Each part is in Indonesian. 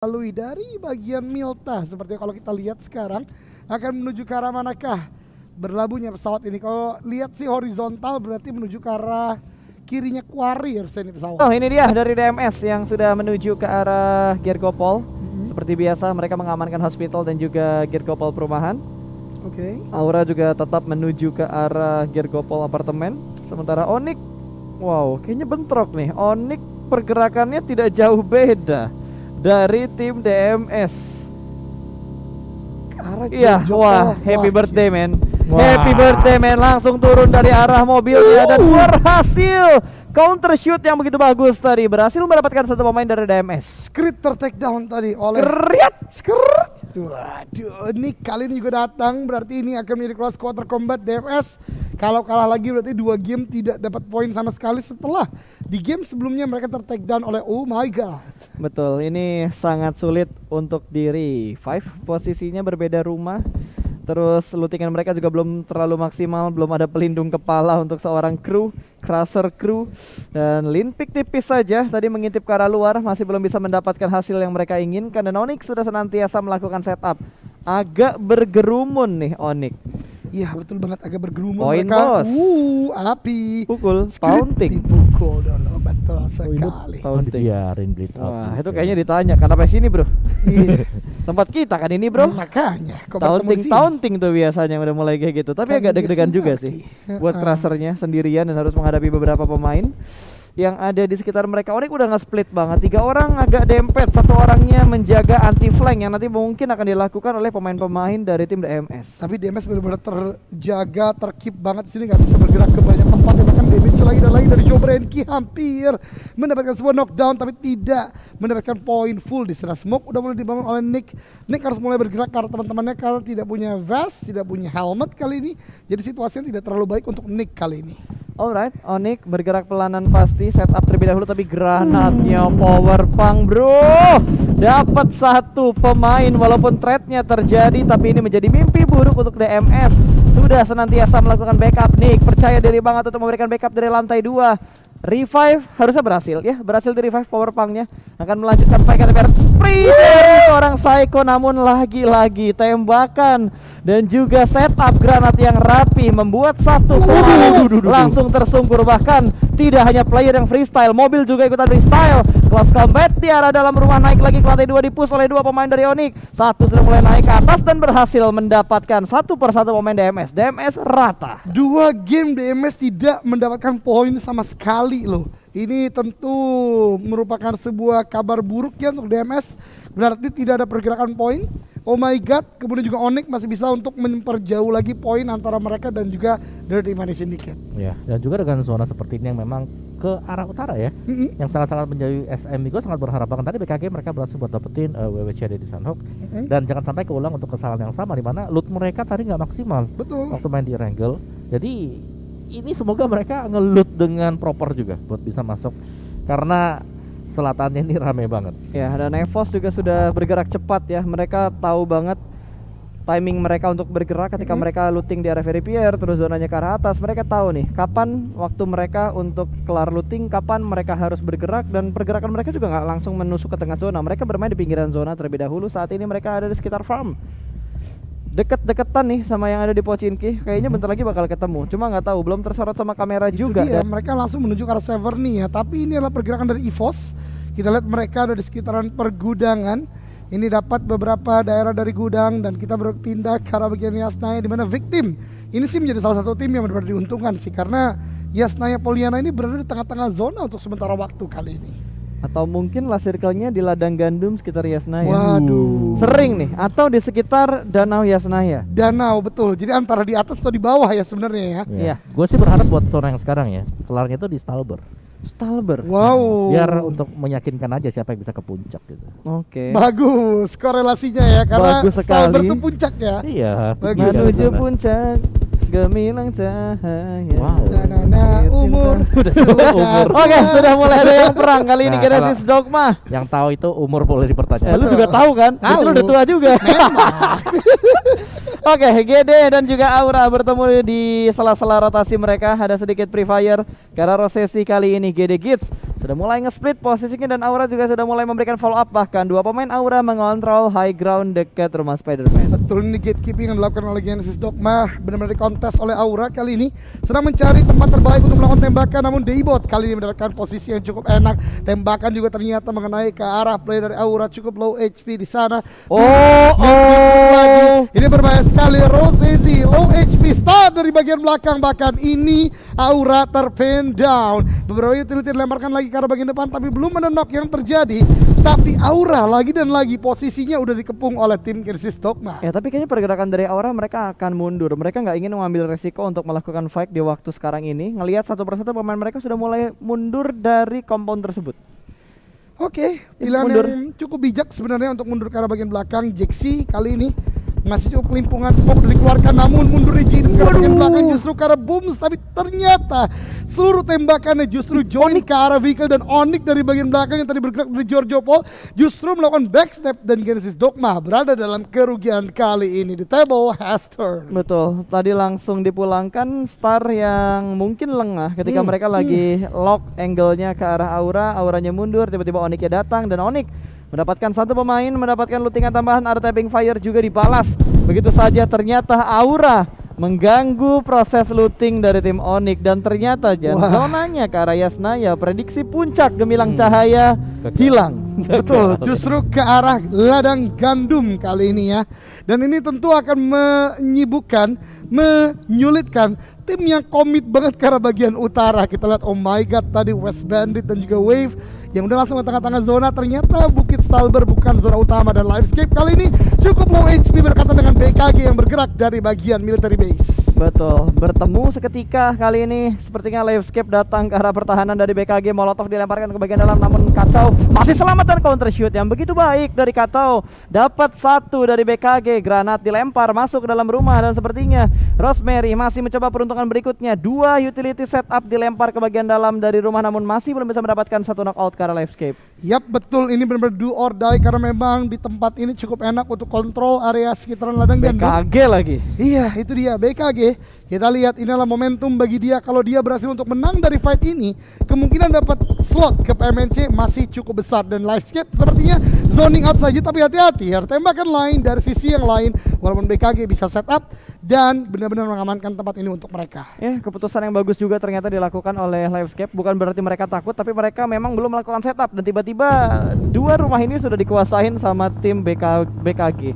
lalui dari bagian Milta. Seperti kalau kita lihat sekarang akan menuju ke arah manakah berlabuhnya pesawat ini. Kalau lihat sih horizontal berarti menuju ke arah kirinya Quarry harusnya ini pesawat. Oh, ini dia dari DMS yang sudah menuju ke arah Girgopol. Seperti biasa mereka mengamankan hospital dan juga Girgopol perumahan. Oke. Aura juga tetap menuju ke arah Girgopol apartemen. Sementara Onyx, wow, kayaknya bentrok nih. Onyx pergerakannya tidak jauh beda dari tim DMS. Iya, wah, happy birthday men. Happy birthday men, langsung turun dari arah mobilnya dan berhasil counter shoot yang begitu bagus tadi. Berhasil mendapatkan satu pemain dari DMS. Skrit ter-take down tadi oleh Skrit. Waduh, ini kali ini juga datang, berarti ini akan menjadi close quarter combat DMS. Kalau kalah lagi berarti 2 game tidak dapat poin sama sekali setelah di game sebelumnya mereka ter-take down oleh oh my god. Betul, ini sangat sulit untuk diri. Posisinya berbeda rumah. Terus lootingan mereka juga belum terlalu maksimal, belum ada pelindung kepala untuk seorang kru, crusher kru. Dan Linpik tipis saja tadi mengintip ke arah luar, masih belum bisa mendapatkan hasil yang mereka inginkan. Dan Onyx sudah senantiasa melakukan setup. Agak bergerumun nih Onyx. Iya betul banget, agak bergerumun Poin mereka. bos. Api. Pukul, Skrit taunting. dipukul dulu, betul sekali. Taunting. Biarin bleed out. Wah, itu kayaknya ditanya kenapa sini bro? Iya. Tempat kita kan ini bro. Makanya kok bertemu di sini. Taunting tuh biasanya udah mulai kayak gitu. Tapi Kan agak deg-degan biasanya juga lagi. sih buat crushernya sendirian dan harus menghadapi beberapa pemain yang ada di sekitar mereka. Onyx udah nge-split banget, 3 orang agak dempet, 1 orangnya menjaga anti flank yang nanti mungkin akan dilakukan oleh pemain-pemain dari tim DMS. Tapi DMS benar-benar terjaga, terkeep banget di sini, nggak bisa bergerak ke banyak tempat. Ya, bahkan damage lagi dan lagi dari Joe Brenky hampir mendapatkan sebuah knockdown tapi tidak mendapatkan poin full. Di sana smoke udah mulai dibangun oleh Nick. Nick harus mulai bergerak karena teman-temannya karena tidak punya vest, tidak punya helmet kali ini. Jadi situasinya tidak terlalu baik untuk Nick kali ini. Alright, Onyx bergerak pelanan pasti, setup terlebih dahulu tapi granatnya power punk bro. Dapat 1 pemain walaupun trade-nya terjadi tapi ini menjadi mimpi buruk untuk DMS. Sudah senantiasa melakukan backup. Nick percaya diri banget untuk memberikan backup dari lantai 2. Revive harusnya berhasil ya, berhasil di revive power punknya. Akan melanjutkan fight spree dari seorang Psycho, namun lagi-lagi tembakan dan juga setup granat yang rapi membuat 1 pemain langsung tersungkur. Bahkan tidak hanya player yang freestyle, mobil juga ikutan freestyle. Close combat di arah dalam rumah, naik lagi ke lantai 2, dipush oleh 2 pemain dari Onyx. 1 sudah mulai naik ke atas dan berhasil mendapatkan 1 persatu pemain DMS. DMS rata. 2 game DMS tidak mendapatkan poin sama sekali loh. Ini tentu merupakan sebuah kabar buruk ya untuk DMS. Berarti tidak ada pergerakan poin. Oh my god, kemudian juga Onyx masih bisa untuk memperjauh lagi poin antara mereka dan juga Dirty Money Syndicate. Ya, dan juga dengan zona seperti ini yang memang ke arah utara ya, yang sangat-sangat menjauhi SM. Gue sangat berharap banget tadi BKG mereka berhasil buat dapetin WWCD di Sunhawk. Dan jangan sampai keulang untuk kesalahan yang sama di mana loot mereka tadi nggak maksimal. Betul. Waktu main di Wrangle. Jadi ini semoga mereka nge-loot dengan proper juga buat bisa masuk, karena selatannya ini rame banget. Ya, dan Evos juga sudah bergerak cepat ya. Mereka tahu banget timing mereka untuk bergerak ketika mereka looting di area Verifier, terus zonanya ke arah atas. Mereka tahu nih kapan waktu mereka untuk kelar looting, kapan mereka harus bergerak, dan pergerakan mereka juga nggak langsung menusuk ke tengah zona. Mereka bermain di pinggiran zona terlebih dahulu. Saat ini mereka ada di sekitar farm, deket-deketan nih sama yang ada di Pochinki. Kayaknya bentar lagi bakal ketemu, cuma nggak tahu, belum tersorot sama kamera juga. Dia, mereka langsung menuju ke arah Severny ya. Tapi ini adalah pergerakan dari EVOS. Kita lihat mereka ada di sekitaran pergudangan. Ini dapat beberapa daerah dari gudang dan kita berpindah ke arah bagian Yasnaya, di mana victim ini sih menjadi salah satu tim yang benar-benar diuntungkan sih, karena Yasnaya Poliana ini berada di tengah-tengah zona untuk sementara waktu kali ini. Atau mungkin lah circle-nya di ladang gandum sekitar Yasnaya. Waduh. Sering nih, atau di sekitar danau Yasnaya. Danau, betul. Jadi antara di atas atau di bawah ya sebenarnya ya. Iya. Gue sih berharap buat zona yang sekarang ya, kelarnya itu di Stalber. Stalber. Wow. Biar untuk meyakinkan aja siapa yang bisa ke puncak gitu. Oke. Bagus korelasinya ya, karena Bagus sekali. Stalber itu puncak ya. Iya. Bagus. Menuju puncak gemilang cahaya. Wow. Danana umur sudah. Oke, sudah mulai ada yang perang kali ini. Nah, Genesis Dogma. Yang tahu itu umur boleh dipertanyakan. Lu juga tahu kan? Tahu. Itu lu udah tua juga. Oke, GD dan juga Aura bertemu di sela-sela rotasi mereka. Ada sedikit pre-fire karena rotasi kali ini GD Gits Sudah mulai nge-split posisinya dan Aura juga sudah mulai memberikan follow up. Bahkan dua pemain Aura mengontrol high ground dekat rumah Spider-Man. Betul, ini gatekeeping yang dilakukan oleh Genesis Dogma benar-benar dikontes oleh Aura kali ini. Sedang mencari tempat terbaik untuk melakukan tembakan, namun Daybot kali ini mendapatkan posisi yang cukup enak. Tembakan juga ternyata mengenai ke arah player dari Aura, cukup low HP di sana. Ini berbahaya sekali. Rosezi low HP start dari bagian belakang, bahkan ini Aura terpin down. Beberapa utility dilemparkan lagi ke arah bagian depan, tapi belum ada knock yang terjadi. Tapi Aura lagi dan lagi posisinya udah dikepung oleh tim Genesis Dogma. Ya tapi kayaknya pergerakan dari Aura mereka akan mundur. Mereka nggak ingin mengambil resiko untuk melakukan fight di waktu sekarang ini. Ngelihat satu persatu pemain mereka sudah mulai mundur dari compound tersebut. Oke, pilihan mundur. yang cukup bijak sebenarnya untuk mundur ke arah bagian belakang. Jaxi kali ini masih cukup kelimpungan, smoke udah dikeluarkan, namun mundur Regine ke arah bagian belakang justru ke arah Booms. Tapi ternyata seluruh tembakannya justru join ke arah vehicle, dan Onyx dari bagian belakang yang tadi bergerak dari Giorgio Paul justru melakukan backstep, dan Genesis Dogma berada dalam kerugian kali ini. The table has turned. Betul, tadi langsung dipulangkan Star yang mungkin lengah ketika mereka lagi lock angle-nya ke arah Aura. Auranya mundur, tiba-tiba Onyx-nya datang dan Onyx mendapatkan satu pemain, mendapatkan lootingan tambahan, ada tapping fire juga dibalas. Begitu saja ternyata Aura mengganggu proses looting dari tim Onyx, dan ternyata zonanya ke arah Yasnaya, prediksi puncak gemilang cahaya hilang. Betul, justru ke arah ladang gandum kali ini ya. Dan ini tentu akan menyibukkan, menyulitkan tim yang komit banget ke arah bagian utara. Kita lihat, oh my god, tadi West Bandit dan juga Wave yang udah langsung ke tengah-tengah zona. Ternyata Bukit Stalber bukan zona utama, dan Livescape kali ini cukup low HP berkaitan dengan BKG yang bergerak dari bagian military base. Betul, bertemu seketika kali ini. Sepertinya Livescape datang ke arah pertahanan dari BKG. Molotov dilemparkan ke bagian dalam, namun Kacau masih selamat dan counter shoot yang begitu baik dari Kacau. Dapat satu dari BKG, granat dilempar masuk ke dalam rumah, dan sepertinya Rosemary masih mencoba peruntungan berikutnya. Dua utility setup dilempar ke bagian dalam dari rumah, namun masih belum bisa mendapatkan satu knockout ke arah Livescape. Yap, betul, ini benar-benar do or die karena memang di tempat ini cukup enak untuk kontrol area sekitaran ladang gandum. BKG lagi. Iya, itu dia BKG. Kita lihat inilah momentum bagi dia. Kalau dia berhasil untuk menang dari fight ini, kemungkinan dapat slot ke PMNC masih cukup besar. Dan Livescape sepertinya zoning out saja, tapi hati-hati, ada tembakan lain dari sisi yang lain. Walaupun BKG bisa setup dan benar-benar mengamankan tempat ini untuk mereka. Ya, keputusan yang bagus juga ternyata dilakukan oleh Livescape. Bukan berarti mereka takut, tapi mereka memang belum melakukan setup, dan tiba-tiba dua rumah ini sudah dikuasain sama tim BKG.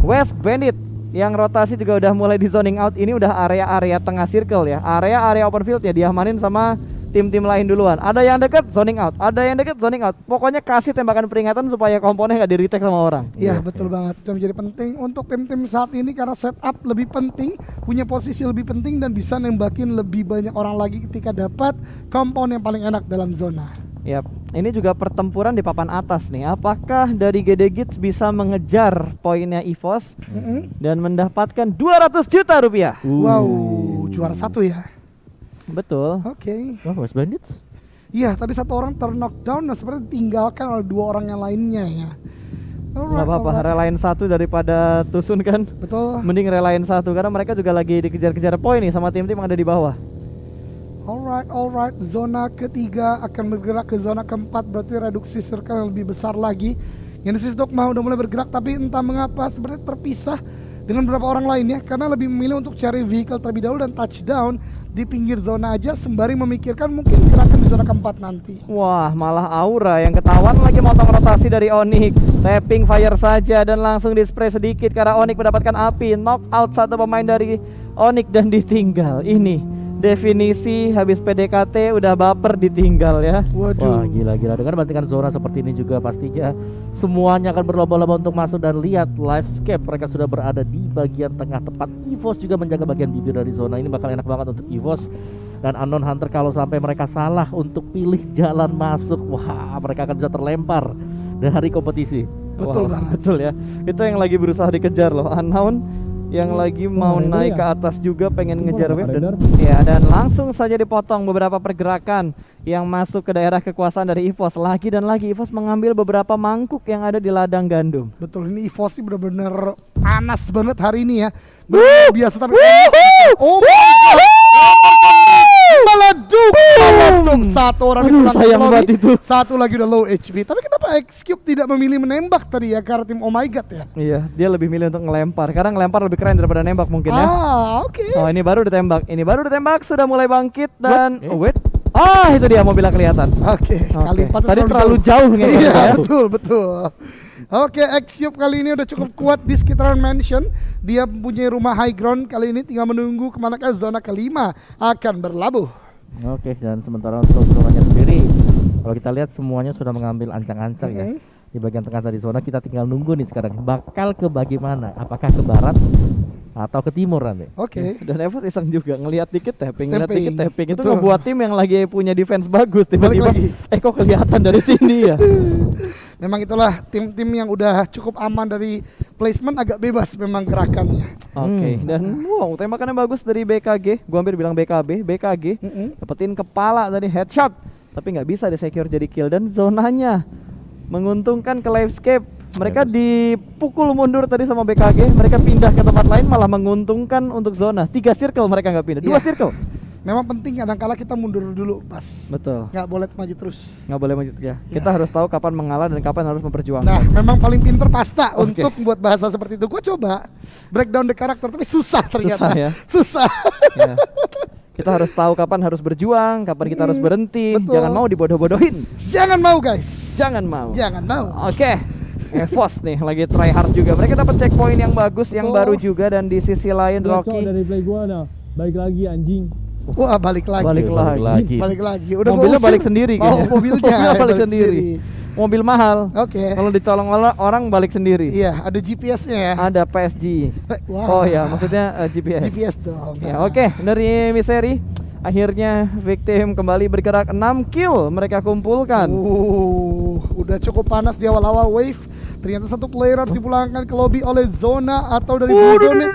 West Bandit yang rotasi juga udah mulai di zoning out. Ini udah area-area tengah circle ya, area-area open field ya, diamanin sama tim-tim lain duluan. Ada yang deket zoning out, ada yang deket zoning out. Pokoknya kasih tembakan peringatan supaya komponen nggak di-retake sama orang. Iya, betul banget. Itu menjadi penting untuk tim-tim saat ini karena setup lebih penting, punya posisi lebih penting, dan bisa nembakin lebih banyak orang lagi ketika dapat komponen yang paling enak dalam zona. Yap, ini juga pertempuran di papan atas nih. Apakah dari GD Gits bisa mengejar poinnya EVOS dan mendapatkan 200 juta rupiah? Wow, juara satu ya. Betul. Oke. Wah, West Bandits. Iya, tadi satu orang ter-knockdown dan seperti ditinggalkan oleh dua orang yang lainnya ya. Gak apa-apa, relain satu daripada tusun kan. Betul. Mending relain satu karena mereka juga lagi dikejar-kejar poin nih sama tim-tim yang ada di bawah. Alright. Zona ketiga akan bergerak ke zona keempat, berarti reduksi circle yang lebih besar lagi. Genesis Dogma udah mulai bergerak, tapi entah mengapa seperti terpisah dengan beberapa orang lainnya karena lebih memilih untuk cari vehicle terlebih dahulu dan touchdown di pinggir zona aja sembari memikirkan mungkin gerakan di zona keempat nanti. Wah, malah Aura yang ketahuan lagi motong rotasi dari Onyx. Tapping fire saja dan langsung di-spray sedikit karena Onyx mendapatkan api. Knock out satu pemain dari Onyx dan ditinggal. Ini definisi habis PDKT udah baper ditinggal ya. Wah, gila-gila. Dengan bantingan zona seperti ini juga pastinya semuanya akan berlomba-lomba untuk masuk. Dan lihat Livescape, mereka sudah berada di bagian tengah tepat. EVOS juga menjaga bagian bibir dari zona. Ini bakal enak banget untuk EVOS dan Unknown Hunter. Kalau sampai mereka salah untuk pilih jalan masuk, wah, mereka akan bisa terlempar dari kompetisi. Betul banget. Betul ya. Itu yang lagi berusaha dikejar loh, Unknown yang lagi mau naik ke atas juga pengen ngejar wave dan langsung saja dipotong beberapa pergerakan yang masuk ke daerah kekuasaan dari EVOS. Lagi dan lagi EVOS mengambil beberapa mangkuk yang ada di ladang gandum. Betul, ini EVOS sih bener-bener panas banget hari ini ya. Biasa tapi oh my god, malah meletup. Satu orang Aduh, dipulang ke sayang lobby, banget itu. satu lagi udah low HP. Tapi kenapa X-Cube tidak memilih menembak tadi ya, karena tim Oh My God ya? Iya, dia lebih milih untuk ngelempar. Karena ngelempar lebih keren daripada nembak mungkin ya. Oke. Oh, ini baru ditembak, sudah mulai bangkit dan What? wait. Ah, itu dia mobilnya kelihatan. Oke, kali Oke. 4 Tadi terlalu jauh nih Iya, ya. betul. Oke, X-Cube kali ini udah cukup kuat di sekitaran mansion. Dia mempunyai rumah high ground kali ini, tinggal menunggu kemanakah zona kelima akan berlabuh. Oke, dan sementara untuk zonanya sendiri, kalau kita lihat semuanya sudah mengambil ancang-ancang ya. Di bagian tengah dari zona kita tinggal nunggu nih sekarang bakal ke bagaimana? Apakah ke barat atau ke timur nanti? Oke. Dan Evos iseng juga ngelihat dikit tapping. Itu Betul. ngebuat tim yang lagi punya defense bagus tiba-tiba lagi. kok kelihatan dari sini ya. Memang itulah tim-tim yang udah cukup aman dari placement, agak bebas memang gerakannya. Oke, dan wow, tembakannya bagus dari BKG. Gua hampir bilang BKG. Dapetin kepala tadi headshot, tapi nggak bisa di-secure jadi kill dan zonanya menguntungkan ke Livescape. Mereka dipukul mundur tadi sama BKG, mereka pindah ke tempat lain malah menguntungkan untuk zona. 3 circle mereka nggak pindah, 2 Iya. circle. Memang penting kadang-kala kita mundur dulu pas. Betul. Nggak boleh maju terus. Nggak boleh maju ya. Kita harus tahu kapan mengalah dan kapan harus memperjuangkan. Nah, memang paling pinter Pasta Oke. untuk membuat bahasa seperti itu. Gue coba breakdown the karakter, tapi susah ternyata. Susah ya. Susah. Ya. Kita harus tahu kapan harus berjuang, kapan kita harus berhenti. betul. Jangan mau dibodoh-bodohin. Jangan mau guys. Jangan mau. Jangan mau. Oke. Evos nih lagi try hard juga. Mereka dapat checkpoint yang bagus, yang Betul. baru juga, dan di sisi lain Cok, Rocky dari play gua nah. Balik lagi anjing. Wah, balik lagi. Balik lagi. Balik lagi. Udah mobilnya gua usir. balik sendiri Oh, kayaknya. mobilnya. Mobilnya balik sendiri. Mobil mahal. Oke. Kalau ditolong orang balik sendiri. Iya, ada GPS-nya ya. Ada PSG. Wah. Oh ya, maksudnya GPS. GPS dong. Ya, oke, dari Miseri akhirnya victim kembali bergerak 6 kill mereka kumpulkan. Udah cukup panas di awal-awal wave. Ternyata satu player harus dipulangkan ke lobby oleh zona atau dari blue zone.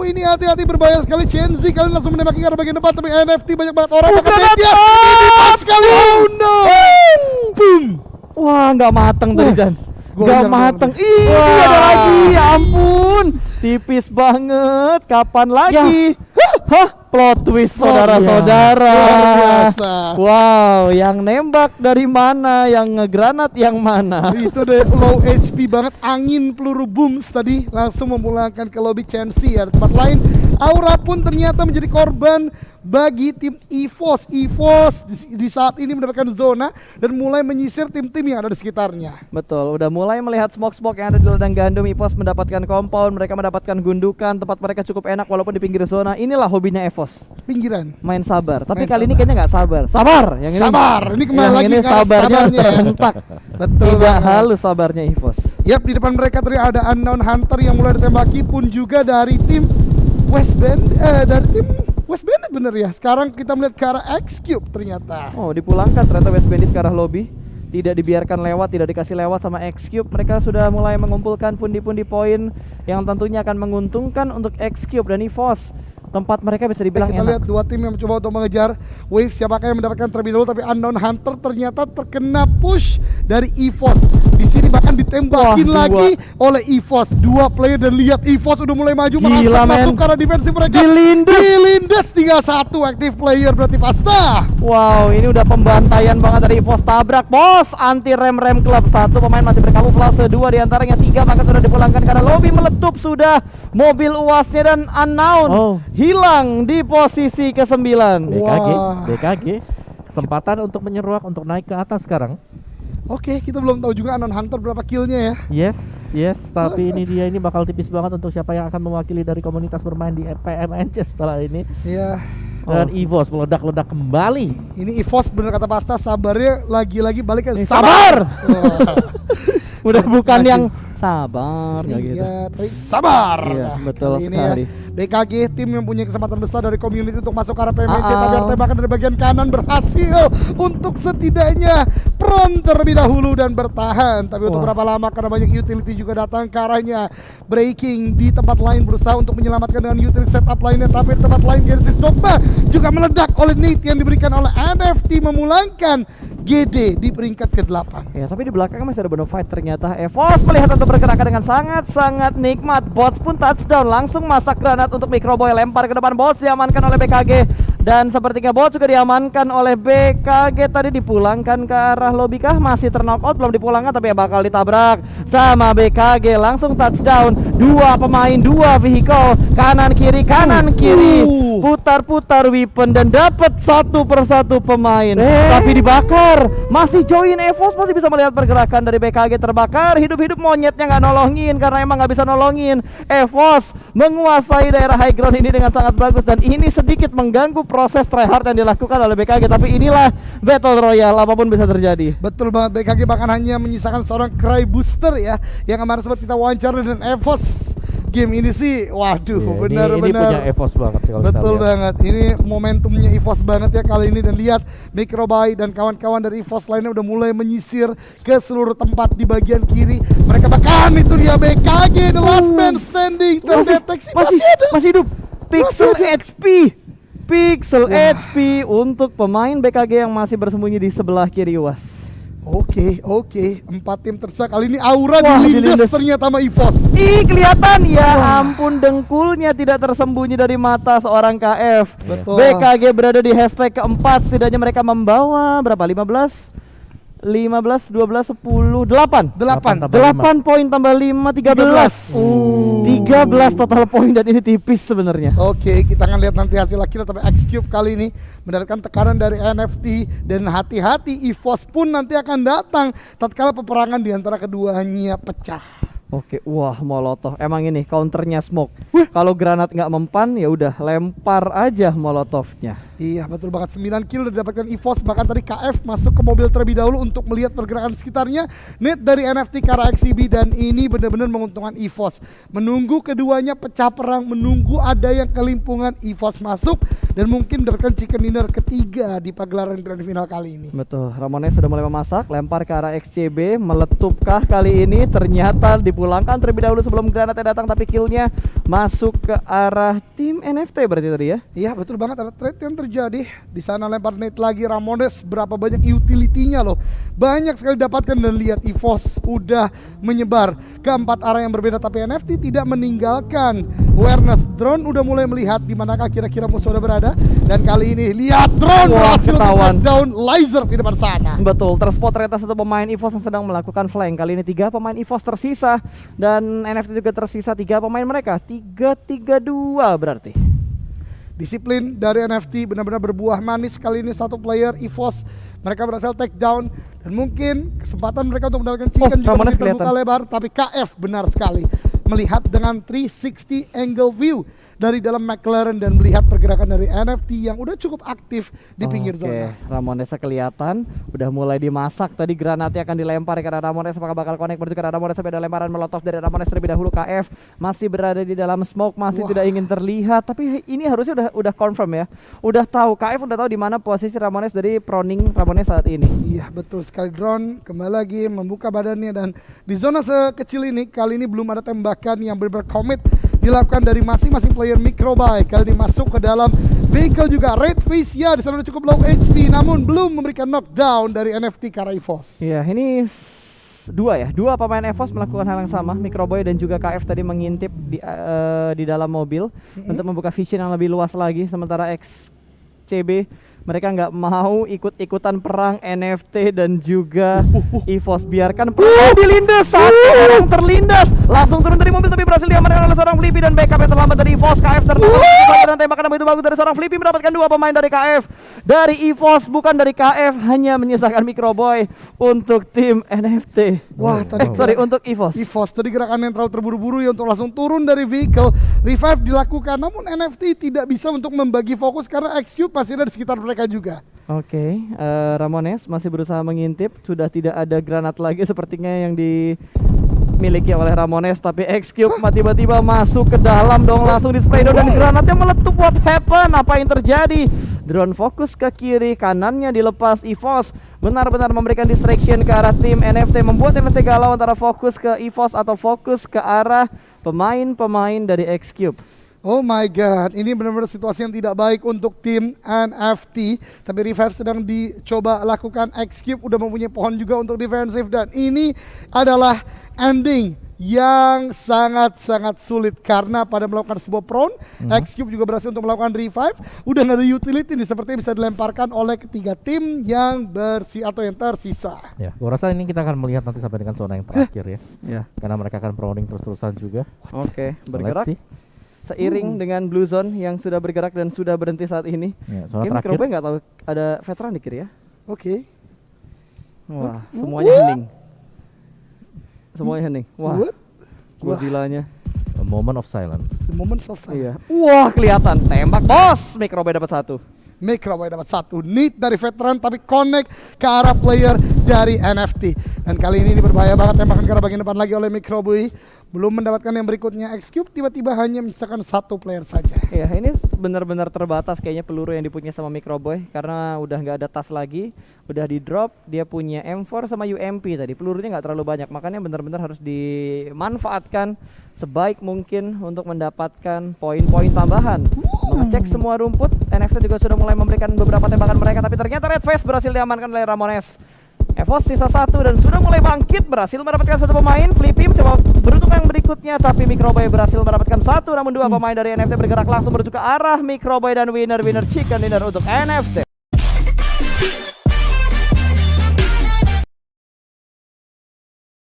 Ini hati-hati, berbahaya sekali. Chenzi kalian langsung menembaki ke arah bagian depan, tapi NFT banyak banget orang makan media. Ini pas sekali. Oh no. Boom. Wah, nggak mateng tadi Jan. Gua Nggak yang mateng. ngomong. Ih, ada lagi. Ya ampun. Tipis banget. Kapan lagi? Hah? Plot twist saudara-saudara. Luar biasa. Wow, yang nembak dari mana? Yang ngegranat yang mana? Itu deh low HP banget, angin peluru booms tadi langsung memulangkan ke lobby Chenzi ya. Tempat lain Aura pun ternyata menjadi korban bagi tim EVOS. EVOS di saat ini mendapatkan zona dan mulai menyisir tim-tim yang ada di sekitarnya. Betul, udah mulai melihat smoke-smoke yang ada di ladang gandum. EVOS mendapatkan compound, mereka mendapatkan gundukan, tempat mereka cukup enak walaupun di pinggir zona. Inilah hobinya EVOS, Pinggiran. main sabar. Tapi Main kali ini sabar. kayaknya nggak sabar. Sabar, yang ini. Sabar, ini kembali yang lagi ini ke arah sabarnya sabarnya ya. terhentak. Betul Tidak banget. halus sabarnya EVOS. Yap, di depan mereka tadi ada Unknown Hunter yang mulai ditembaki pun juga dari tim dari tim West Bandit bener ya. Sekarang kita melihat ke arah X-Cube ternyata. Oh, dipulangkan ternyata West Bandit ke arah lobby. Tidak dibiarkan lewat, tidak dikasih lewat sama X-Cube. Mereka sudah mulai mengumpulkan pundi-pundi poin yang tentunya akan menguntungkan untuk X-Cube dan EVOS. Tempat mereka bisa dibilang Kita enak. lihat dua tim yang mencoba untuk mengejar wave, siapakah yang mendapatkan terlebih dahulu, tapi Unknown Hunter ternyata terkena push dari EVOS. Di sini bahkan ditembakin Wah, lagi oleh EVOS. Dua player dan lihat EVOS udah mulai maju, Gila, merasa men. masuk ke arah defensif mereka. Dilindes tinggal satu active player berarti pasta. Wow, ini udah pembantaian banget dari EVOS. Tabrak bos, anti rem klub. Satu pemain masih berkamuflase, dua diantaranya tiga maka sudah dipulangkan karena lobby meletup sudah. Mobil uasnya dan Unknown hilang di posisi ke-9. Wah. BKG kesempatan untuk menyeruak untuk naik ke atas sekarang. Oke, kita belum tahu juga Unknown Hunter berapa killnya ya. Yes, tapi ini bakal tipis banget untuk siapa yang akan mewakili dari komunitas bermain di PMNC setelah ini. Iya. Dan EVOS meledak-ledak kembali. Ini EVOS bener kata pasta, sabarnya lagi-lagi balik ke Sabar. Wah. Udah bukan Maju. yang sabar nggak gitu. Iya, tapi sabar. Iya, Nah, betul kali ini sekali. ya, BKG tim yang punya kesempatan besar dari community untuk masuk ke arah PMC, tapi Ah. tembakan dari bagian kanan berhasil untuk setidaknya front terlebih dahulu dan bertahan. Tapi untuk Wah. berapa lama karena banyak utility juga datang ke arahnya. Breaking di tempat lain berusaha untuk menyelamatkan dengan utility setup lainnya, tapi di tempat lain Genesis Dogma juga meledak oleh Nate yang diberikan oleh NFT memulangkan GD di peringkat ke-8. Ya, tapi di belakang masih ada bonus fight ternyata. EVOS melihat untuk bergerak dengan sangat-sangat nikmat. Bots pun touchdown, langsung masak granat untuk Microboy, lempar ke depan. Bots diamankan oleh BKG. Dan sepertinya bot juga diamankan oleh BKG, tadi dipulangkan ke arah lobby kah? Masih terknockout, belum dipulangkan tapi ya bakal ditabrak sama BKG. Langsung touchdown, 2 pemain, 2 vehicle, kanan kiri, putar-putar weapon dan dapat 1 persatu pemain. Tapi dibakar, masih join EVOS, masih bisa melihat pergerakan dari BKG terbakar. Hidup-hidup monyetnya nggak nolongin karena emang nggak bisa nolongin. EVOS menguasai daerah high ground ini dengan sangat bagus, dan ini sedikit mengganggu proses tryhard yang dilakukan oleh BKG. Tapi inilah Battle Royale, apapun bisa terjadi. Betul banget, BKG bahkan hanya menyisakan seorang Cry Booster ya, yang kemarin sempat kita wawancara dan EVOS. Game ini sih, waduh, benar-benar ini punya EVOS banget sih kalau kita betul lihat. banget. Ini momentumnya EVOS banget ya kali ini, dan lihat Microbyte dan kawan-kawan dari EVOS lainnya udah mulai menyisir ke seluruh tempat di bagian kiri. Mereka bahkan itu dia BKG, the last man standing, terdeteksi masih hidup. Pixel HP untuk pemain BKG yang masih bersembunyi di sebelah kiri UAS. Oke, 4 tim tersisa kali ini. Aura dilindas ternyata sama EVOS. Ih, kelihatan ya ampun, dengkulnya tidak tersembunyi dari mata seorang KF. Betul. BKG berada di hashtag keempat, setidaknya mereka membawa berapa? 15, 12, 10, 8 poin tambah 5, 13. 13 total poin, dan ini tipis sebenarnya. Oke, kita akan lihat nanti hasil akhirnya. Tapi X-Cube kali ini mendapatkan tekanan dari NFT, dan hati-hati EVOS pun nanti akan datang tatkala peperangan di antara keduanya pecah. Oke, wah, Molotov. Emang ini counternya Smoke. Kalau granat nggak mempan, ya udah lempar aja Molotovnya. Iya, betul banget. 9 kill udah didapatkan EVOS. Bahkan tadi KF masuk ke mobil terlebih dahulu untuk melihat pergerakan sekitarnya. Net dari NFT ke arah XCB, dan ini benar-benar menguntungkan EVOS. Menunggu keduanya pecah perang, menunggu ada yang kelimpungan, EVOS masuk dan mungkin mendapatkan chicken dinner ketiga di pagelaran grand final kali ini. Betul, Ramones sudah mulai memasak, lempar ke arah XCB, meletupkah kali ini? Ternyata dipulangkan terlebih dahulu sebelum granatnya datang, tapi killnya masuk ke arah tim NFT berarti tadi ya? Iya, betul banget, ada trade yang terjadi. Di sana lempar net lagi Ramones, berapa banyak utility-nya loh. Banyak sekali dapatkan, dan lihat EVOS udah menyebar ke 4 arah yang berbeda, tapi NFT tidak meninggalkan awareness. Drone udah mulai melihat di manakah kira-kira musuh udah berada, dan kali ini lihat drone berhasil down laser di depan sana. Betul, terspot ternyata satu pemain EVOS yang sedang melakukan flank. Kali ini 3 pemain EVOS tersisa, dan NFT juga tersisa 3 pemain mereka. 3-3-2 berarti. Disiplin dari NFT benar-benar berbuah manis. Kali ini satu player EVOS mereka berhasil take down, dan mungkin kesempatan mereka untuk mendapatkan chicken juga masih terbuka lebar. Tapi KF benar sekali melihat dengan 360 angle view dari dalam McLaren dan melihat pergerakan dari NFT yang udah cukup aktif di pinggir zona. Ramones kelihatan udah mulai dimasak. Tadi granatnya akan dilempar ke arah Ramones, apakah bakal connect menuju ke arah Ramones? Tapi ada lemparan Molotov dari Ramones terlebih dahulu. KF masih berada di dalam smoke, masih tidak ingin terlihat. Tapi ini harusnya udah confirm ya. Udah tahu, KF udah tahu di mana posisi Ramones dari proning Ramones saat ini. Iya, betul sekali. Drone kembali lagi membuka badannya, dan di zona sekecil ini kali ini belum ada tembakan yang benar-benar komit dilakukan dari masing-masing player Microbyte. Kali ini masuk ke dalam vehicle juga. Red Face ya di sana cukup low HP, namun belum memberikan knockdown dari NFT Kara EVOS. Iya, ini dua pemain EVOS melakukan hal yang sama. Microboy dan juga KF tadi mengintip di dalam mobil untuk membuka vision yang lebih luas lagi. Sementara XCB mereka nggak mau ikut-ikutan perang NFT dan juga EVOS. Biarkan perang dilindas, satu orang terlindas, langsung turun dari mobil tapi berhasil diamankan oleh seorang Flippy, dan backup yang terlambat dari EVOS. KF tertangkap dan tembakan begitu bagus dari seorang Flippy, mendapatkan 2 pemain dari KF. Dari EVOS bukan dari KF, hanya menyisakan Microboy untuk tim NFT. Wah, tadi untuk EVOS. EVOS tadi gerakan yang terlalu terburu-buru ya untuk langsung turun dari vehicle. Revive dilakukan, namun NFT tidak bisa untuk membagi fokus karena X-Cube masih ada di sekitar mereka juga. Oke, Ramones masih berusaha mengintip. Sudah tidak ada granat lagi sepertinya yang dimiliki oleh Ramones, tapi X-Cube tiba-tiba masuk ke dalam dong, langsung display down dan granatnya meletup. What happened? Apa yang terjadi? Drone fokus ke kiri, kanannya dilepas. EVOS benar-benar memberikan distraction ke arah tim NFT, membuat NFT galau antara fokus ke EVOS atau fokus ke arah pemain-pemain dari X-Cube. Oh my god, ini benar-benar situasi yang tidak baik untuk tim NFT. Tapi Revive sedang dicoba lakukan. X-Cube udah mempunyai pohon juga untuk defensif, dan ini adalah ending yang sangat-sangat sulit karena pada melakukan sebuah prone, X-Cube juga berhasil untuk melakukan revive. Udah nggak ada utility nih, sepertinya bisa dilemparkan oleh ketiga tim yang yang tersisa. Ya, gua rasa ini kita akan melihat nanti sampai dengan zona yang terakhir ya. Ya. Karena mereka akan proning terus-terusan juga. Oke, Let's bergerak see. seiring dengan Blue Zone yang sudah bergerak dan sudah berhenti saat ini. Ya, zona Game terakhir. Microboy nggak tahu ada veteran di kiri ya. Oke. Wah, semuanya hening. Semuanya hening. Wah, What? Godzilla-nya. A moment of silence. The moment of silence. Iya. Wah, kelihatan tembak bos. Microboy dapat 1. Microboy dapat 1 need dari veteran tapi connect ke arah player dari NFT. Dan kali ini berbahaya banget, tembakan ke arah bagian depan lagi oleh Microboy. Belum mendapatkan yang berikutnya, X-Cube tiba-tiba hanya menyisakan 1 player saja. Iya, ini benar-benar terbatas kayaknya peluru yang dipunya sama Microboy karena udah nggak ada tas lagi, udah di drop. Dia punya M4 sama UMP tadi, pelurunya nggak terlalu banyak, makanya benar-benar harus dimanfaatkan sebaik mungkin untuk mendapatkan poin-poin tambahan. Mengecek semua rumput, NFT juga sudah mulai memberikan beberapa tembakan mereka, tapi ternyata Red Face berhasil diamankan oleh Ramones. Evos sisa 1 dan sudah mulai bangkit, berhasil mendapatkan 1 pemain. Flipim coba beruntung yang berikutnya, tapi Microboy berhasil mendapatkan 1, namun 2 pemain dari NFT bergerak langsung menuju ke arah Microboy dan winner chicken dinner untuk NFT.